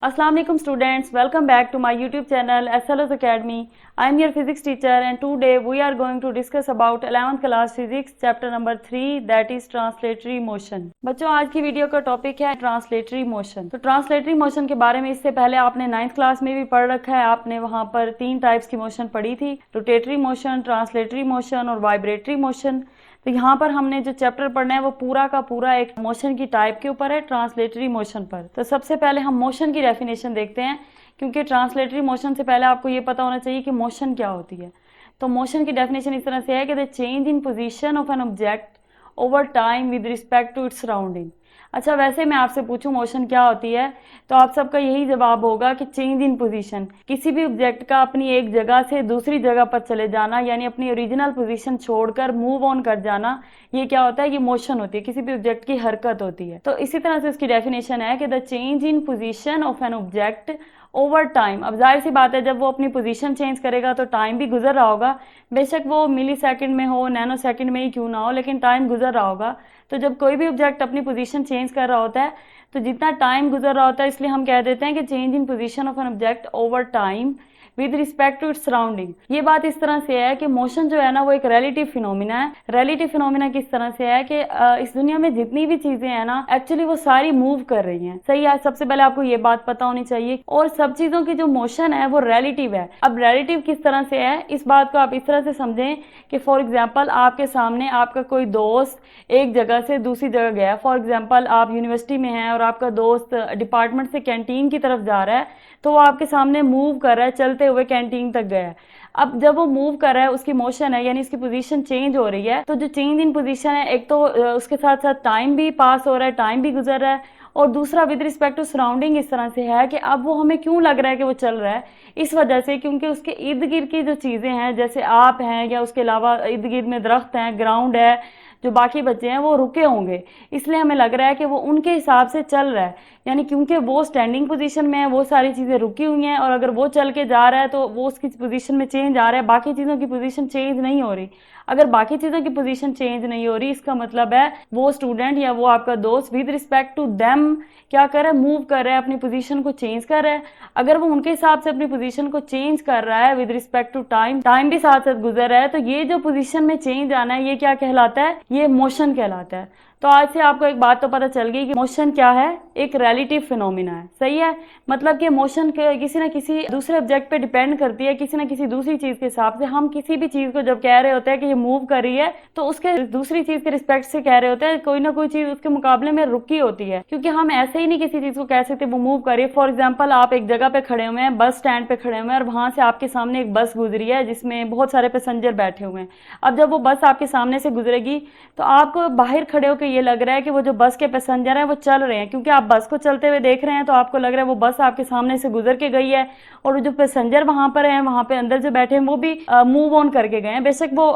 Assalamu alaikum students, welcome back to my YouTube channel SLS Academy. I am your physics teacher and today we are going to discuss about 11th class physics chapter number 3 that is translatory motion. बच्चों आज की video का topic है translatory motion. तो translatory motion के बारे में इससे पहले आपने 9th क्लास में भी पढ़ रखा है। आपने वहां पर 3 टाइप्स की मोशन पढ़ी थी, रोटेटरी मोशन, ट्रांसलेटरी मोशन और वाइब्रेटरी मोशन। तो यहाँ पर हमने जो चैप्टर पढ़ना है वो पूरा का पूरा एक मोशन की टाइप के ऊपर है, ट्रांसलेटरी मोशन पर। तो सबसे पहले हम मोशन की डेफिनेशन देखते हैं, क्योंकि ट्रांसलेटरी मोशन से पहले आपको ये पता होना चाहिए कि मोशन क्या होती है। तो मोशन की डेफिनेशन इस तरह से है कि the change in position of an object over time with respect to its surrounding. अच्छा, वैसे मैं आपसे पूछूं मोशन क्या होती है तो आप सबका यही जवाब होगा कि चेंज इन पोजीशन, किसी भी ऑब्जेक्ट का अपनी एक जगह से दूसरी जगह पर चले जाना, यानी अपनी ओरिजिनल पोजीशन छोड़कर मूव ऑन कर जाना, ये क्या होता है, ये मोशन होती है, किसी भी ऑब्जेक्ट की हरकत होती है। तो इसी तरह से उसकी डेफिनेशन है कि the change in position of an object over time. अब जाहिर सी बात है जब वो अपनी पोजीशन चेंज करेगा तो टाइम भी गुजर रहा होगा, बेशक वो मिली सेकेंड में हो, नैनो सेकेंड में ही क्यों ना हो, लेकिन टाइम गुजर रहा होगा। तो जब कोई भी ऑब्जेक्ट अपनी पोजीशन चेंज कर रहा होता है तो जितना टाइम गुजर रहा होता है, इसलिए हम कह देते हैं कि change in position of an object over time with respect to its surrounding. ये बात इस तरह से है कि मोशन जो है ना वो एक रिलेटिव फिनोमिना है। रिलेटिव फिनोमिना किस तरह से है कि इस दुनिया में जितनी भी चीजें हैं ना एक्चुअली वो सारी मूव कर रही हैं। सही है, सबसे पहले आपको ये बात पता होनी चाहिए। और सब चीजों की जो मोशन है वो रिलेटिव है। अब रिलेटिव किस तरह से है, इस बात को आप इस तरह से समझें कि फॉर एग्जाम्पल आपके सामने आपका कोई दोस्त एक जगह से दूसरी जगह गया। फॉर एग्जाम्पल आप यूनिवर्सिटी में हैं और आपका दोस्त डिपार्टमेंट से कैंटीन की तरफ जा रहा है, तो वो आपके सामने मूव कर रहा है, चलते हुए कैंटीन तक गया है। अब जब वो मूव कर रहा है उसकी मोशन है, यानी उसकी पोजीशन चेंज हो रही है। तो जो चेंज इन पोजीशन है, एक तो उसके साथ साथ टाइम भी पास हो रहा है, टाइम भी गुजर रहा है, और दूसरा विद रिस्पेक्ट टू सराउंडिंग इस तरह से है कि अब वो हमें क्यों लग रहा है कि वो चल रहा है, इस वजह से क्योंकि उसके इर्द गिर्द की जो चीजें हैं, जैसे आप हैं या उसके अलावा इर्द गिर्द में दरख्त हैं, ग्राउंड है, जो बाकी बच्चे हैं वो रुके होंगे, इसलिए हमें लग रहा है कि वो उनके हिसाब से चल रहा है। यानी क्योंकि वो स्टैंडिंग पोजीशन में है, वो सारी चीजें रुकी हुई हैं, और अगर वो चल के जा रहा है तो वो उसकी पोजीशन में चेंज आ रहा है, बाकी चीजों की पोजीशन चेंज नहीं हो रही। अगर बाकी चीजों की पोजीशन चेंज नहीं हो रही, इसका मतलब है वो स्टूडेंट या वो आपका दोस्त विद रिस्पेक्ट टू देम क्या कर रहा है, मूव कर रहा है, अपनी पोजीशन को चेंज कर रहा है। अगर वो उनके हिसाब से अपनी पोजीशन को चेंज कर रहा है with respect to time, time भी साथ साथ गुजर रहा है, तो ये जो पोजीशन में चेंज आना है ये क्या कहलाता है, ये मोशन कहलाता है। तो आज से आपको एक बात तो पता चल गई कि मोशन क्या है, एक रिलेटिव फिनोमिना है। सही है, मतलब कि मोशन किसी न किसी दूसरे ऑब्जेक्ट पे डिपेंड करती है, किसी न किसी दूसरी चीज के हिसाब से। हम किसी भी चीज को जब कह रहे होते हैं कि ये मूव कर रही है तो उसके दूसरी चीज के रिस्पेक्ट से कह रहे होते हैं, कोई ना कोई चीज उसके मुकाबले में रुकी होती है, क्योंकि हम ऐसे ही नहीं किसी चीज को कह सकते वो मूव कर रही है। फॉर एग्जाम्पल आप एक जगह पे खड़े हुए हैं, बस स्टैंड पे खड़े हुए हैं, और वहां से आपके सामने एक बस गुजरी है जिसमें बहुत सारे पैसेंजर बैठे हुए हैं। अब जब वो बस आपके सामने से गुजरेगी तो आपको बाहर खड़े होकर ये लग रहा है कि वो जो बस के पैसेंजर हैं वो चल रहे हैं, क्योंकि आप बस को चलते हुए देख रहे हैं, तो आपको लग रहा है वो बस आपके सामने से गुजर के गई है, और जो पैसेंजर वहां पर हैं, वहां पे अंदर जो बैठे हैं वो भी मूव ऑन करके गए हैं। बेशक वो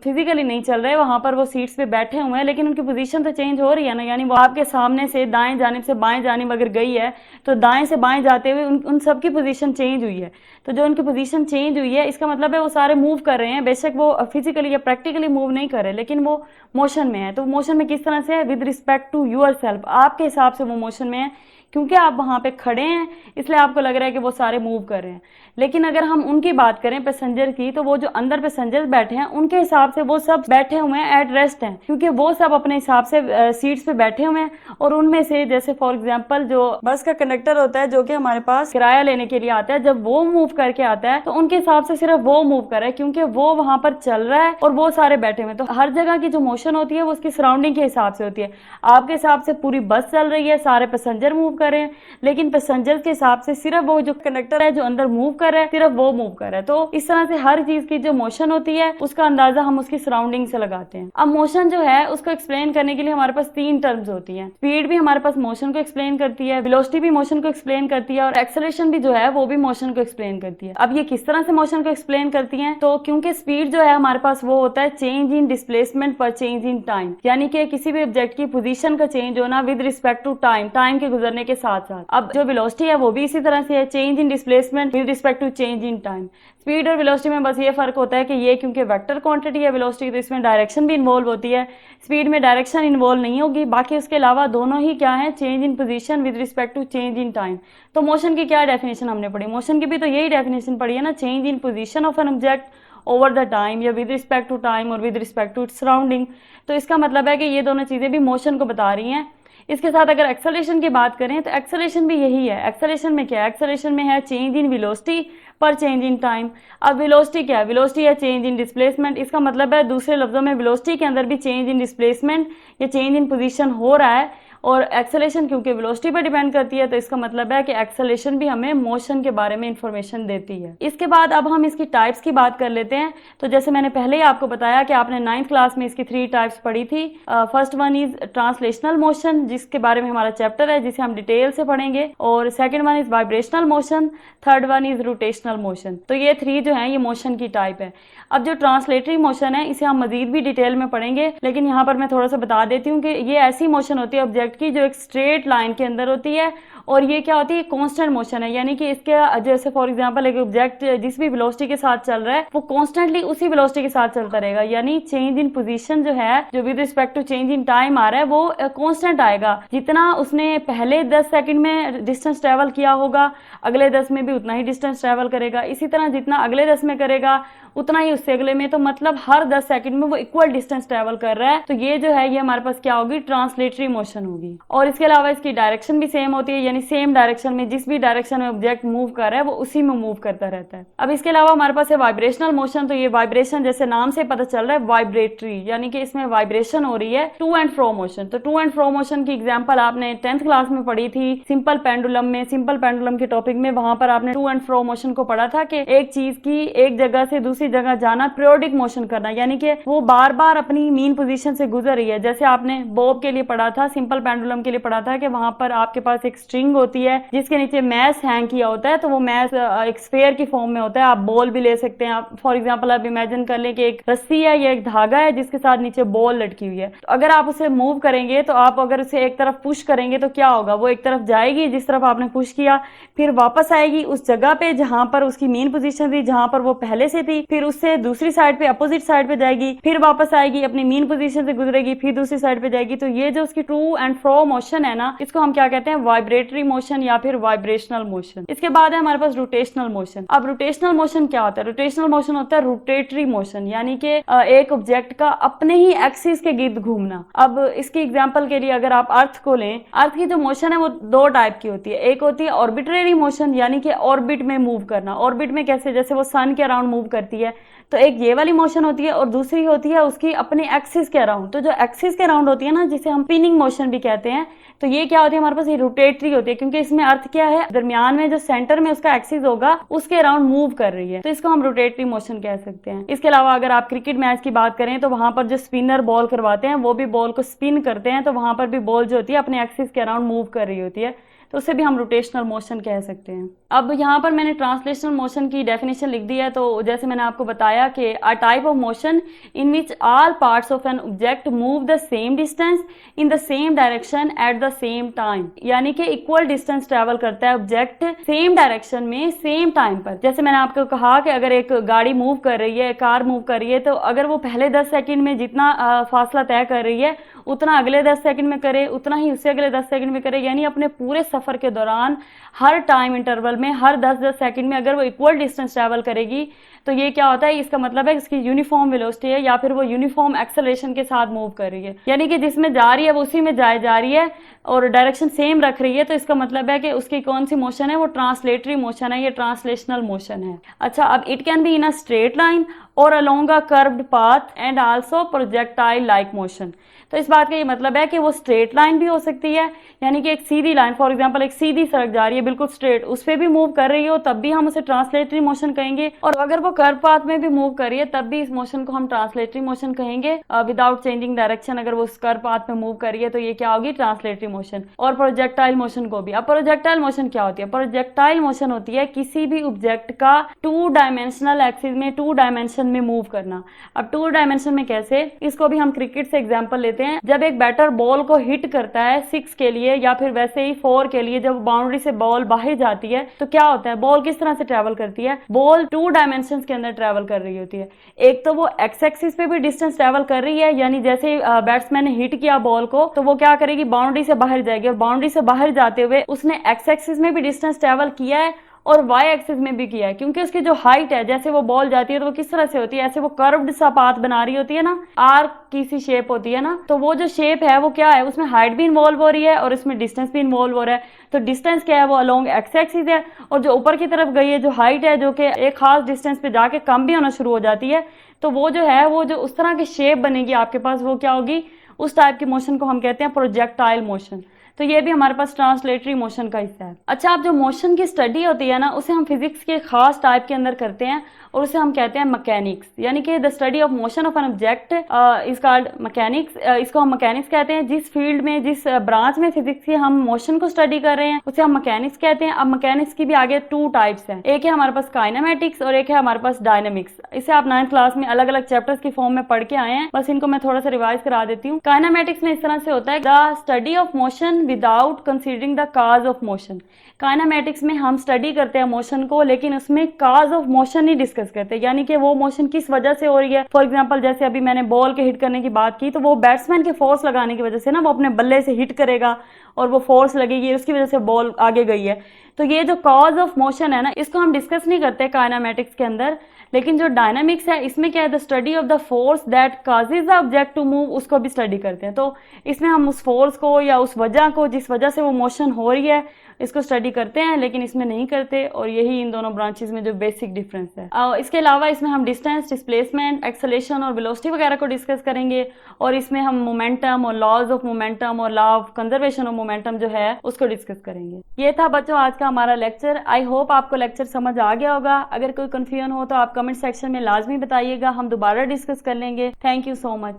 फिजिकली नहीं चल रहे, वहां पर वो सीट्स पे बैठे हुए हैं, लेकिन उनकी पोजीशन तो चेंज हो रही है ना। यानी वो आपके सामने से दाएं जानिब से बाएं जानिब अगर गई है तो दाएं से बाएं जाते हुए उन सबकी पोजीशन चेंज हुई है। तो जो उनकी पोजीशन चेंज हुई है इसका मतलब है वो सारे मूव कर रहे हैं, बेशक वो फिजिकली या प्रैक्टिकली मूव नहीं कर रहे, लेकिन वो मोशन में है। तो मोशन में किस तरह से है, with respect to yourself, आपके हिसाब से वो मोशन में है, क्योंकि आप वहां पे खड़े हैं इसलिए आपको लग रहा है कि वो सारे मूव कर रहे हैं। लेकिन अगर हम उनकी बात करें पैसेंजर की, तो वो जो अंदर पैसेंजर बैठे हैं उनके हिसाब से वो सब बैठे हुए हैं, एट रेस्ट हैं, क्योंकि वो सब अपने हिसाब से सीट्स पे बैठे हुए हैं। और उनमें से जैसे फॉर एग्जांपल जो बस का कंडक्टर होता है जो कि हमारे पास किराया लेने के लिए आता है, जब वो मूव करके आता है तो उनके हिसाब से सिर्फ वो मूव कर रहा है, क्योंकि वो वहां पर चल रहा है और वो सारे बैठे हुए हैं। तो हर जगह की जो मोशन होती है वो उसकी सराउंडिंग के हिसाब से होती है। आपके हिसाब से पूरी बस चल रही है, सारे पैसेंजर मूव कर रहे हैं, लेकिन पैसेंजर के हिसाब से सिर्फ वो जो कंडक्टर है जो अंदर मूव कर रहा है, सिर्फ वो मूव कर रहा है। तो इस तरह से हर चीज की जो मोशन होती है उसका अंदाजा हम उसकी सराउंडिंग से लगाते हैं। अब मोशन जो है उसको एक्सप्लेन करने के लिए हमारे पास 3 टर्म्स होती हैं। स्पीड भी हमारे पास मोशन को एक्सप्लेन करती है, वेलोसिटी भी मोशन को एक्सप्लेन करती है, और एक्सेलरेशन भी जो है वो भी मोशन को एक्सप्लेन करती है। अब ये किस तरह से मोशन को एक्सप्लेन करती है, तो क्योंकि स्पीड जो है हमारे पास वो होता है चेंज इन डिस्प्लेसमेंट पर चेंज इन टाइम, यानी कि किसी भी ऑब्जेक्ट की पोजीशन का चेंज होना with respect to time, time के गुजरने के साथ साथ। अब जो वेलोसिटी है वो भी इसी तरह से है, change in displacement with respect to change in time. Speed और वेलोसिटी में बस ये फर्क होता है कि ये क्योंकि वेक्टर क्वांटिटी है वेलोसिटी, तो इसमें डायरेक्शन भी इन्वॉल्व होती है, स्पीड में डायरेक्शन इन्वॉल्व नहीं होगी। बाकी उसके अलावा दोनों ही क्या है, change in position with respect to change in time. तो मोशन की क्या डेफिनेशन हमने पढ़ी, मोशन की भी तो यही डेफिनेशन पढ़ी है ना, change in position of an object over the time या विद रिस्पेक्ट टू टाइम और with respect to its surrounding. तो इसका मतलब है कि ये दोनों चीजें भी मोशन को बता रही हैं। इसके साथ अगर एक्सेलरेशन की बात करें तो एक्सेलरेशन भी यही है। एक्सेलरेशन में क्या है, एक्सेलरेशन में है चेंज इन वेलोसिटी पर चेंज इन टाइम। अब वेलोसिटी क्या है, वेलोसिटी है चेंज इन डिस्प्लेसमेंट। इसका मतलब है दूसरे लफ्जों में वेलोसिटी के अंदर भी चेंज इन डिस्प्लेसमेंट या चेंज इन पोजीशन हो रहा है, और एक्सेलरेशन क्योंकि वेलोसिटी पर डिपेंड करती है तो इसका मतलब है कि एक्सेलरेशन भी हमें मोशन के बारे में इंफॉर्मेशन देती है। इसके बाद अब हम इसकी टाइप्स की बात कर लेते हैं। तो जैसे मैंने पहले ही आपको बताया कि आपने 9th क्लास में इसकी 3 टाइप्स पढ़ी थी। First one is translational motion, जिसके बारे में हमारा चैप्टर है, जिसे हम डिटेल से पढ़ेंगे, और second one is vibrational motion, third one is rotational motion. तो ये 3 जो है ये मोशन की टाइप है। अब जो ट्रांसलेटरी मोशन है इसे हम मजीद भी डिटेल में पढ़ेंगे, लेकिन यहाँ पर मैं थोड़ा सा बता देती हूँ कि ये ऐसी मोशन होती है ऑब्जेक्ट की जो एक स्ट्रेट लाइन के अंदर होती है, और ये क्या होती है, कांस्टेंट मोशन है। यानी कि इसके जैसे फॉर एग्जांपल एक ऑब्जेक्ट जिस भी वेलोसिटी के साथ चल रहा है वो कांस्टेंटली उसी वेलोसिटी के साथ चलता रहेगा, यानी चेंज इन पोजीशन जो है जो with respect to change in time आ रहा है वो कांस्टेंट आएगा। जितना उसने पहले 10 सेकंड में डिस्टेंस ट्रेवल किया होगा अगले 10 में भी उतना ही डिस्टेंस ट्रेवल करेगा, इसी तरह जितना अगले 10 में करेगा उतना ही उससे अगले में, तो मतलब हर 10 सेकंड में वो इक्वल डिस्टेंस ट्रेवल कर रहा है। तो ये जो है ये हमारे पास क्या होगी, ट्रांसलेटरी मोशन होगी। और इसके अलावा इसकी डायरेक्शन भी सेम होती है, यानी सेम डायरेक्शन में जिस भी डायरेक्शन में ऑब्जेक्ट मूव कर रहा है वो उसी में मूव करता रहता है। अब इसके अलावा हमारे पास है वाइब्रेशनल मोशन। तो ये वाइब्रेशन जैसे नाम से पता चल रहा है वाइब्रेटरी, यानी कि इसमें वाइब्रेशन हो रही है, टू एंड फ्रो मोशन। तो टू एंड फ्रो मोशन की एग्जांपल आपने 10th क्लास में पढ़ी थी सिंपल पेंडुलम में। सिंपल पेंडुलम के टॉपिक में वहां पर आपने टू एंड फ्रो मोशन को पढ़ा था कि एक चीज की एक जगह से दूसरी जगह जाना, पीरियोडिक मोशन करना, यानी कि वो बार बार अपनी मीन पोजीशन से गुजर रही है। जैसे आपने बॉब के लिए पढ़ा था, सिंपल पेंडुलम के लिए पढ़ा था कि वहां पर आपके पास एक स्ट्रिंग होती है जिसके नीचे मैस हैंग किया होता है, तो वो मैस एक स्फेयर की फॉर्म में होता है। आप बॉल भी ले सकते हैं। आप फॉर एग्जांपल आप इमेजिन कर लें कि एक रस्सी है या एक धागा है जिसके साथ नीचे बॉल लटकी हुई है। तो अगर आप उसे मूव करेंगे तो आप अगर उसे एक तरफ पुश करेंगे तो क्या होगा, वो एक तरफ जाएगी जिस तरफ आपने पुश किया, फिर वापस आएगी उस जगह पे जहां पर उसकी मेन पोजीशन थी, जहां पर वो पहले से थी, फिर उससे दूसरी साइड पे अपोजिट साइड पे जाएगी, फिर वापस आएगी अपनी मेन पोजीशन से गुजरेगी, फिर दूसरी साइड पे जाएगी। तो ये जो उसकी टू एंड फ्रो मोशन है ना, इसको हम क्या कहते हैं, वाइब्रेटरी मोशन या फिर वाइब्रेशनल मोशन। इसके बाद है हमारे पास रोटेशनल मोशन। अब रोटेशनल मोशन क्या होता है, रोटेशनल मोशन होता है रोटेटरी मोशन, यानी कि एक ऑब्जेक्ट का अपने ही एक्सिस के गिर्द घूमना। अब इसकी एग्जांपल के लिए अगर आप अर्थ को लें, अर्थ की जो मोशन है वो 2 टाइप की होती है। एक होती है ऑर्बिट्रेरी मोशन, यानी कि ऑर्बिट में मूव करना। ऑर्बिट में कैसे, जैसे वो सन के अराउंड मूव करती है, तो एक ये वाली मोशन होती है, और दूसरी होती है उसकी अपने एक्सिस के अराउंड। तो जो एक्सिस के अराउंड होती है ना, जिसे हम स्पिनिंग मोशन भी कहते हैं, तो ये क्या होती है हमारे पास, ये रोटेटरी होती है, क्योंकि इसमें अर्थ क्या है, दरमियान में जो सेंटर में उसका एक्सिस होगा उसके अराउंड मूव कर रही है, तो इसको हम रोटेटरी मोशन कह सकते हैं। इसके अलावा अगर आप क्रिकेट मैच की बात करें तो वहां पर जो स्पिनर बॉल करवाते हैं वो भी बॉल को स्पिन करते हैं, तो वहां पर भी बॉल जो होती है अपने एक्सिस के अराउंड मूव कर रही होती है, तो उसे भी हम रोटेशनल मोशन कह सकते हैं। अब यहाँ पर मैंने ट्रांसलेशनल मोशन की डेफिनेशन लिख दी है। तो जैसे मैंने आपको बताया कि a type of motion in which all parts of an object move the same distance in the same direction at the same time, यानी कि इक्वल डिस्टेंस ट्रेवल करता है ऑब्जेक्ट सेम डायरेक्शन में सेम टाइम पर। जैसे मैंने आपको कहा कि अगर एक गाड़ी मूव कर रही है, कार मूव कर रही है, तो अगर वो पहले 10 सेकंड में जितना फासला तय कर रही है उतना अगले 10 सेकंड में करे, उतना ही उससे अगले 10 सेकंड में करे, यानी अपने पूरे सफर के दौरान हर टाइम इंटरवल में हर 10-10 सेकंड में अगर वो इक्वल डिस्टेंस ट्रैवल करेगी, तो ये क्या होता है, इसका मतलब है इसकी यूनिफॉर्म वेलोसिटी है, या फिर वो यूनिफॉर्म एक्सेलरेशन के साथ मूव कर रही है, यानी कि जिसमें जा रही है वो उसी में जाए जा रही है और डायरेक्शन सेम रख रही है। तो इसका मतलब है कि उसकी कौन सी मोशन है, वो ट्रांसलेटरी मोशन है, ये ट्रांसलेशनल मोशन है। अच्छा, अब it can be in a straight line और along a curved path and also projectile like motion. तो इस बात का ये मतलब है कि वो स्ट्रेट लाइन भी हो सकती है, यानी कि एक सीधी लाइन, फॉर एग्जांपल एक सीधी सड़क जा रही है बिल्कुल स्ट्रेट, उस पर भी मूव कर रही हो तब भी हम उसे ट्रांसलेटरी मोशन कहेंगे, और अगर वो कर्व पाथ में भी मूव कर रही है तब भी इस मोशन को हम ट्रांसलेटरी मोशन कहेंगे विदाउट चेंजिंग डायरेक्शन। अगर वो उस कर्व पाथ में मूव कर रही है तो ये क्या होगी, ट्रांसलेटरी मोशन। और प्रोजेक्टाइल मोशन को भी, अब प्रोजेक्टाइल मोशन क्या होती है, प्रोजेक्टाइल मोशन होती है किसी भी ऑब्जेक्ट का 2 डायमेंशनल एक्सिस में 2 डायमेंशन में मूव करना। अब 2 डायमेंशन में कैसे, इसको भी हम क्रिकेट से एग्जांपल लेते हैं। जब एक बैटर बॉल को हिट करता है 6 के लिए या फिर वैसे ही 4 के लिए, जब बाउंड्री से बॉल बाहर जाती है तो क्या होता है, बॉल किस तरह से ट्रेवल करती है, बॉल 2 डायमेंशंस के अंदर ट्रेवल कर रही होती है। एक तो वो एक्स एक्सिस पे भी डिस्टेंस ट्रेवल कर रही है, यानी जैसे बैट्समैन ने हिट किया बॉल को तो वो क्या करेगी, बाउंड्री से बाहर जाएगी, और बाउंड्री से बाहर जाते हुए उसने एक्स एक्सिस में भी डिस्टेंस ट्रेवल किया है और वाई एक्सिस में भी किया है, क्योंकि उसकी जो हाइट है, जैसे वो बॉल जाती है तो वो किस तरह से होती है, ऐसे वो कर्व्ड सा पाथ बना रही होती है ना, आर्क की सी शेप होती है ना, तो वो जो शेप है वो क्या है, उसमें हाइट भी इन्वॉल्व हो रही है और उसमें डिस्टेंस भी इन्वॉल्व हो रहा है। तो डिस्टेंस क्या है, वो अलोंग एक्स एक्सिस है, और जो ऊपर की तरफ गई है जो हाइट है, जो कि एक खास डिस्टेंस पे जाके कम भी होना शुरू हो जाती है, तो वो जो है वो जो उस तरह की शेप बनेगी आपके पास, वो क्या होगी, उस टाइप की मोशन को हम कहते हैं प्रोजेक्टाइल मोशन। तो ये भी हमारे पास ट्रांसलेटरी मोशन का हिस्सा है। अच्छा, अब जो मोशन की स्टडी होती है ना, उसे हम फिजिक्स के खास टाइप के अंदर करते हैं और उसे हम कहते हैं मैकेनिक्स, यानी कि the study of motion of an object is called mechanics. इसको हम मैकेनिक्स कहते हैं। जिस फील्ड में, जिस ब्रांच में फिजिक्स की हम मोशन को स्टडी कर रहे हैं उसे हम मैकेनिक्स कहते हैं। अब मैकेनिक्स की भी आगे 2 टाइप्स हैं, एक है हमारे पास काइनेमेटिक्स और एक है हमारे पास डायनेमिक्स। इसे आप 9th क्लास में अलग अलग चैप्टर्स की फॉर्म में पढ़ के आए हैं, बस इनको मैं थोड़ा सा रिवाइज करा देती हूँ। काइनेमेटिक्स में इस तरह से होता है, the study of motion without considering the cause of motion. Kinematics में हम स्टडी करते हैं मोशन को, लेकिन उसमें काज ऑफ मोशन नहीं डिस्कस करते, यानी कि वो मोशन किस वजह से हो रही है। फॉर एग्जांपल, जैसे अभी मैंने बॉल के हिट करने की बात की, तो वो बैट्समैन के फोर्स लगाने की वजह से ना, वो अपने बल्ले से हिट करेगा और वो फोर्स लगेगी, उसकी वजह से बॉल आगे गई है। तो ये जो कॉज ऑफ मोशन है ना, इसको हम डिस्कस नहीं करते काइनेमेटिक्स के अंदर। लेकिन जो डायनामिक्स है, इसमें क्या है, the study of the force that causes the object to move, उसको भी स्टडी करते हैं। तो इसमें हम उस फोर्स को या उस वजह को, जिस वजह से वो मोशन हो रही है, इसको स्टडी करते हैं, लेकिन इसमें नहीं करते। और यही इन दोनों ब्रांचेस में जो बेसिक डिफरेंस है। इसके अलावा इसमें हम डिस्टेंस, डिस्प्लेसमेंट, एक्सेलेरेशन और वेलोसिटी वगैरह को डिस्कस करेंगे, और इसमें हम मोमेंटम और लॉज ऑफ मोमेंटम और law of conservation of momentum जो है उसको डिस्कस करेंगे। ये था बच्चों आज का हमारा लेक्चर। आई होप आपको लेक्चर समझ आ गया होगा। अगर कोई कंफ्यूजन हो तो आप कमेंट सेक्शन में लाजमी बताइएगा, हम दोबारा डिस्कस कर लेंगे। Thank you so much.